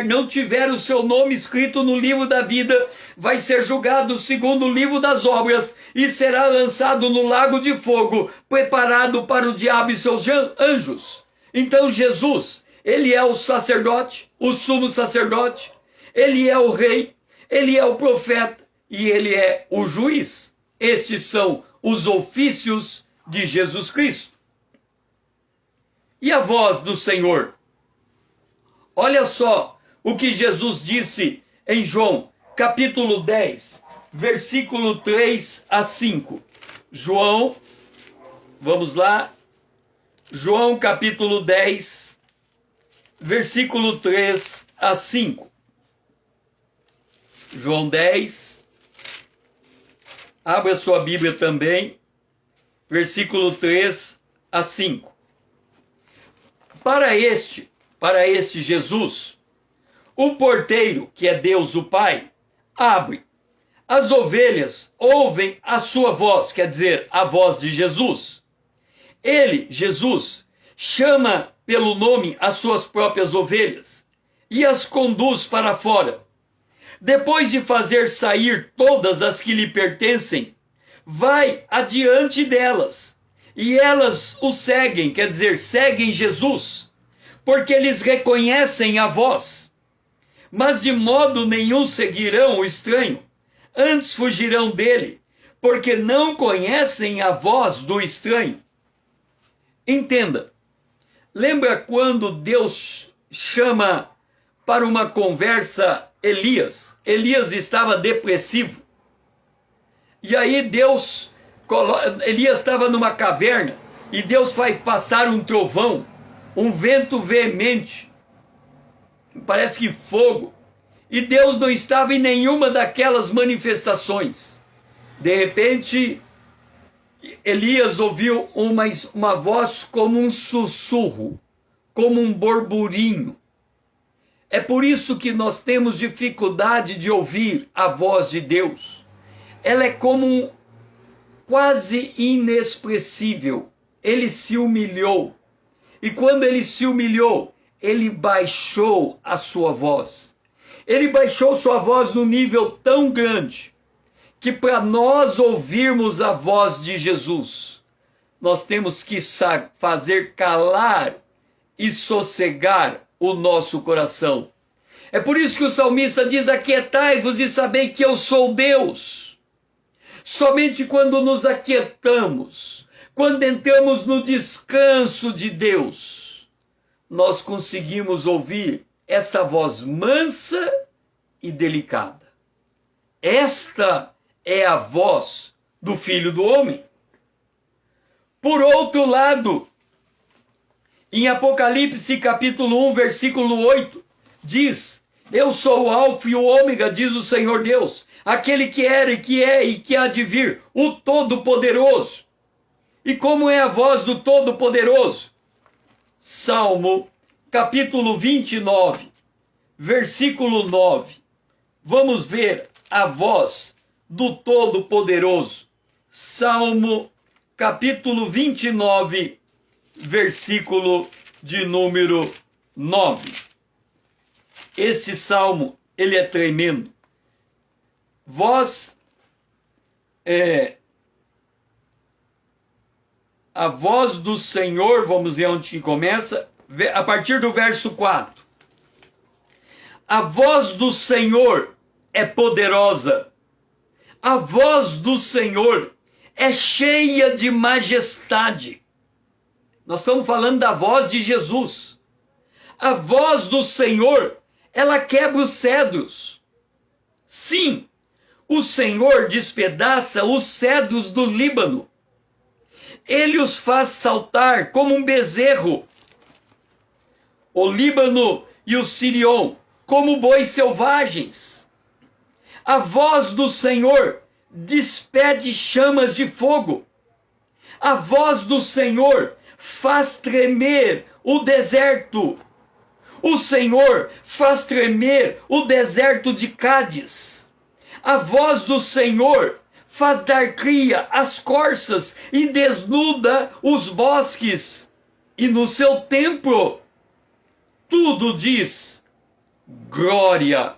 não tiver o seu nome escrito no livro da vida, vai ser julgado segundo o livro das obras e será lançado no lago de fogo, preparado para o diabo e seus anjos. Então Jesus, ele é o sacerdote, o sumo sacerdote, ele é o rei, ele é o profeta e ele é o juiz. Estes são os ofícios de Jesus Cristo. E a voz do Senhor? Olha só o que Jesus disse em João, capítulo 10, versículo 3 a 5. João, vamos lá. João, capítulo 10, versículo 3 a 5. João 10. Abra sua Bíblia também. Versículo 3 a 5. Para este Jesus, o porteiro, que é Deus o Pai, abre. As ovelhas ouvem a sua voz, quer dizer, a voz de Jesus. Ele, Jesus, chama pelo nome as suas próprias ovelhas e as conduz para fora. Depois de fazer sair todas as que lhe pertencem, vai adiante delas, e elas o seguem, quer dizer, seguem Jesus, porque eles reconhecem a voz. Mas de modo nenhum seguirão o estranho, antes fugirão dele, porque não conhecem a voz do estranho. Entenda, lembra quando Deus chama para uma conversa Elias? Elias estava depressivo. E aí Elias estava numa caverna, e Deus faz passar um trovão, um vento veemente, parece que fogo, e Deus não estava em nenhuma daquelas manifestações. De repente, Elias ouviu uma voz como um sussurro, como um burburinho. É por isso que nós temos dificuldade de ouvir a voz de Deus. Ela é como quase inexpressível. Ele se humilhou. E quando ele se humilhou, ele baixou a sua voz. Ele baixou sua voz num nível tão grande que para nós ouvirmos a voz de Jesus, nós temos que fazer calar e sossegar o nosso coração. É por isso que o salmista diz: aquietai-vos e sabei que eu sou Deus. Somente quando nos aquietamos, quando entramos no descanso de Deus, nós conseguimos ouvir essa voz mansa e delicada. Esta é a voz do Filho do Homem. Por outro lado, em Apocalipse capítulo 1, versículo 8, diz: eu sou o Alfa e o Ômega, diz o Senhor Deus, aquele que era e que é e que há de vir, o Todo-Poderoso. E como é a voz do Todo-Poderoso? Salmo capítulo 29, versículo 9. Vamos ver a voz do Todo-Poderoso. Salmo capítulo 29, versículo de número 9. Este salmo, ele é tremendo. A voz do Senhor, vamos ver onde que começa, a partir do verso 4. A voz do Senhor é poderosa. A voz do Senhor é cheia de majestade. Nós estamos falando da voz de Jesus. A voz do Senhor, ela quebra os cedros. Sim, o Senhor despedaça os cedros do Líbano. Ele os faz saltar como um bezerro. O Líbano e o Sirion, como bois selvagens. A voz do Senhor despede chamas de fogo. A voz do Senhor faz tremer o deserto. O Senhor faz tremer o deserto de Cádiz. A voz do Senhor faz dar cria às corças e desnuda os bosques. E no seu templo tudo diz glória.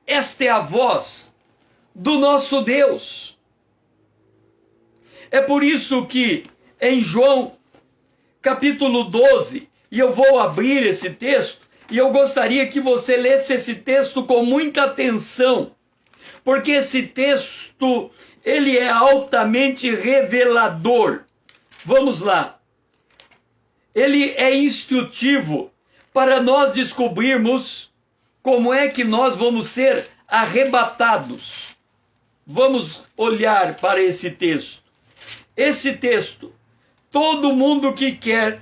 Esta é a voz do nosso Deus. É por isso que em João capítulo 12, e eu vou abrir esse texto, e eu gostaria que você lesse esse texto com muita atenção, porque esse texto, ele é altamente revelador. Vamos lá. Ele é instrutivo para nós descobrirmos como é que nós vamos ser arrebatados. Vamos olhar para esse texto. Esse texto, todo mundo que quer,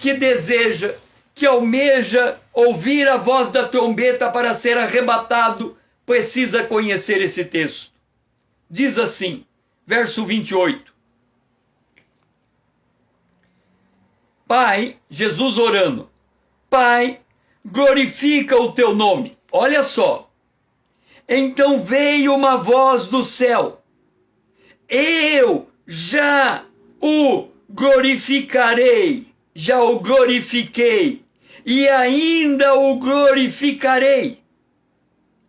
que deseja, que almeja ouvir a voz da trombeta para ser arrebatado precisa conhecer esse texto. Diz assim, verso 28. Pai, Jesus orando, Pai, glorifica o teu nome. Olha só. Então veio uma voz do céu. Eu já o glorificarei. Já o glorifiquei. E ainda o glorificarei.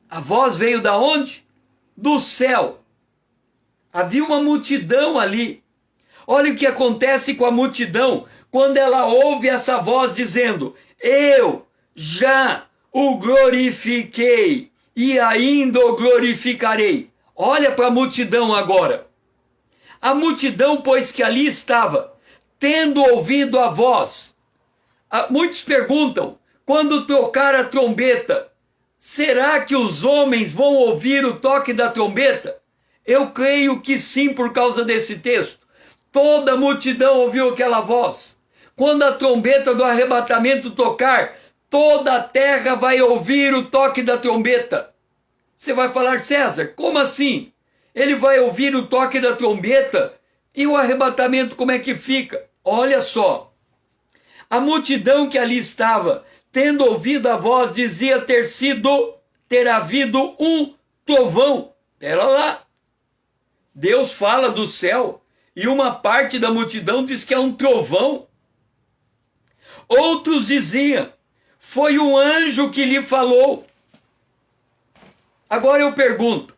A voz veio da onde? Do céu. Havia uma multidão ali. Olha o que acontece com a multidão quando ela ouve essa voz dizendo: eu já o glorifiquei e ainda o glorificarei. Olha para a multidão agora. A multidão, pois que ali estava, tendo ouvido a voz. Muitos perguntam, quando tocar a trombeta, será que os homens vão ouvir o toque da trombeta? Eu creio que sim, por causa desse texto. Toda a multidão ouviu aquela voz. Quando a trombeta do arrebatamento tocar, toda a terra vai ouvir o toque da trombeta. Você vai falar, César, como assim? Ele vai ouvir o toque da trombeta e o arrebatamento como é que fica? Olha só. A multidão que ali estava, tendo ouvido a voz, dizia ter havido um trovão. Pera lá. Deus fala do céu e uma parte da multidão diz que é um trovão. Outros diziam, foi um anjo que lhe falou. Agora eu pergunto,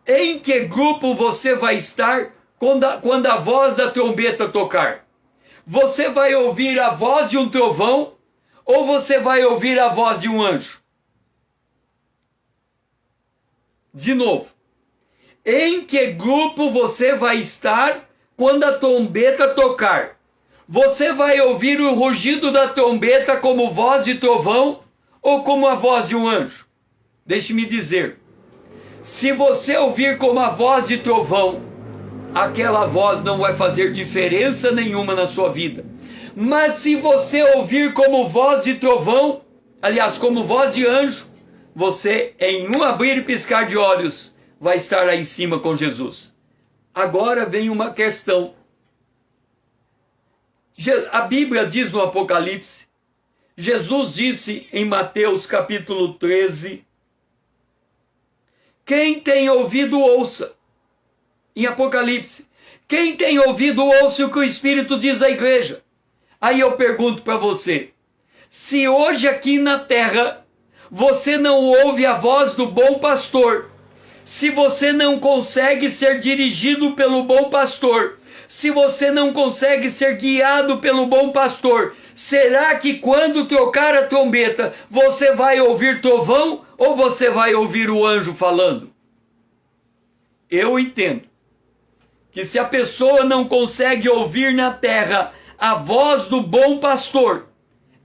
em que grupo você vai estar quando a voz da trombeta tocar? Você vai ouvir a voz de um trovão ou você vai ouvir a voz de um anjo? De novo, em que grupo você vai estar quando a trombeta tocar? Você vai ouvir o rugido da trombeta como voz de trovão ou como a voz de um anjo? Deixe-me dizer, se você ouvir como a voz de trovão, aquela voz não vai fazer diferença nenhuma na sua vida. Mas se você ouvir como voz de trovão, aliás, como voz de anjo, você, em um abrir e piscar de olhos, vai estar lá em cima com Jesus. Agora vem uma questão. A Bíblia diz no Apocalipse, Jesus disse em Mateus capítulo 13, quem tem ouvido ouça. Em Apocalipse, quem tem ouvido ouça o que o Espírito diz à igreja. Aí eu pergunto para você, se hoje aqui na terra você não ouve a voz do bom pastor, se você não consegue ser dirigido pelo bom pastor, se você não consegue ser guiado pelo bom pastor, será que quando tocar a trombeta, você vai ouvir trovão ou você vai ouvir o anjo falando? Eu entendo que se a pessoa não consegue ouvir na terra a voz do bom pastor,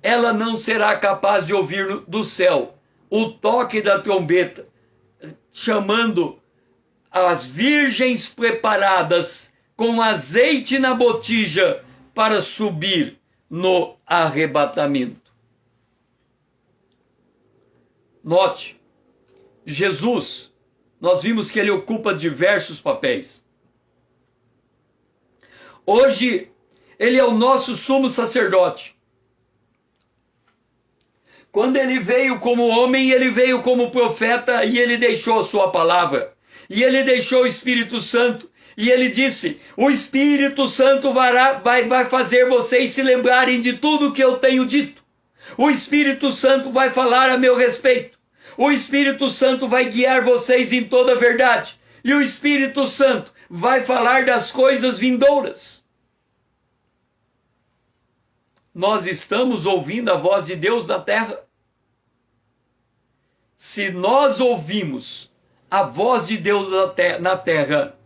ela não será capaz de ouvir do céu o toque da trombeta, chamando as virgens preparadas com azeite na botija para subir no arrebatamento. Note, Jesus, nós vimos que ele ocupa diversos papéis. Hoje, ele é o nosso sumo sacerdote. Quando ele veio como homem, ele veio como profeta e ele deixou a sua palavra. E ele deixou o Espírito Santo. E ele disse, o Espírito Santo vai fazer vocês se lembrarem de tudo que eu tenho dito. O Espírito Santo vai falar a meu respeito. O Espírito Santo vai guiar vocês em toda a verdade. E o Espírito Santo vai falar das coisas vindouras. Nós estamos ouvindo a voz de Deus na terra? Se nós ouvimos a voz de Deus na terra,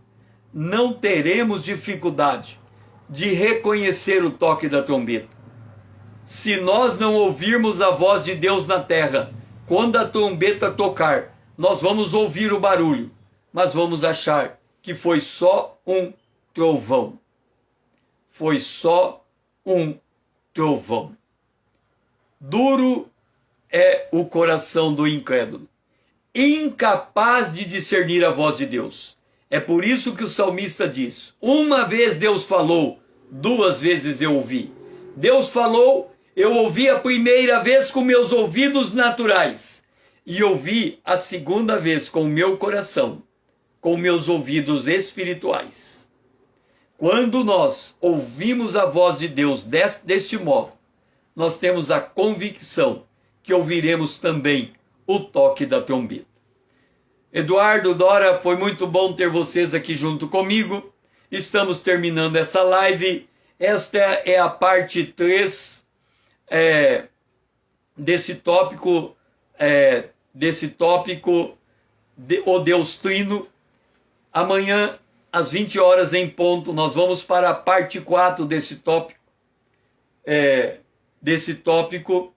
não teremos dificuldade de reconhecer o toque da trombeta. Se nós não ouvirmos a voz de Deus na terra, quando a trombeta tocar, nós vamos ouvir o barulho, mas vamos achar que foi só um trovão. Foi só um trovão. Duro é o coração do incrédulo. incapaz de discernir a voz de Deus. É por isso que o salmista diz: uma vez Deus falou, duas vezes eu ouvi. Deus falou, eu ouvi a primeira vez com meus ouvidos naturais e ouvi a segunda vez com o meu coração, com meus ouvidos espirituais. Quando nós ouvimos a voz de Deus deste modo, nós temos a convicção que ouviremos também o toque da trombeta. Eduardo, Dora, foi muito bom ter vocês aqui junto comigo. Estamos terminando essa live. Esta é a parte 3 desse tópico, o Deus Trino. Amanhã, às 20 horas em ponto, nós vamos para a parte 4 desse tópico.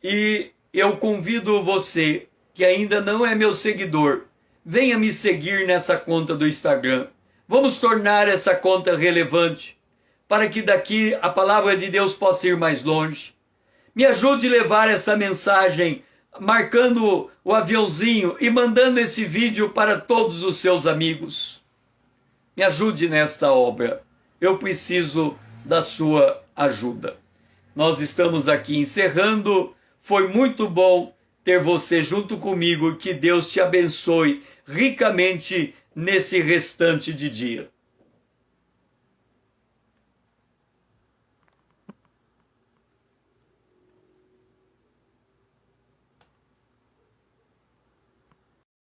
E eu convido você que ainda não é meu seguidor, venha me seguir nessa conta do Instagram. Vamos tornar essa conta relevante, para que daqui a palavra de Deus possa ir mais longe. Me ajude a levar essa mensagem, marcando o aviãozinho e mandando esse vídeo para todos os seus amigos. Me ajude nesta obra. Eu preciso da sua ajuda. Nós estamos aqui encerrando. Foi muito bom ter você junto comigo. Que Deus te abençoe ricamente nesse restante de dia.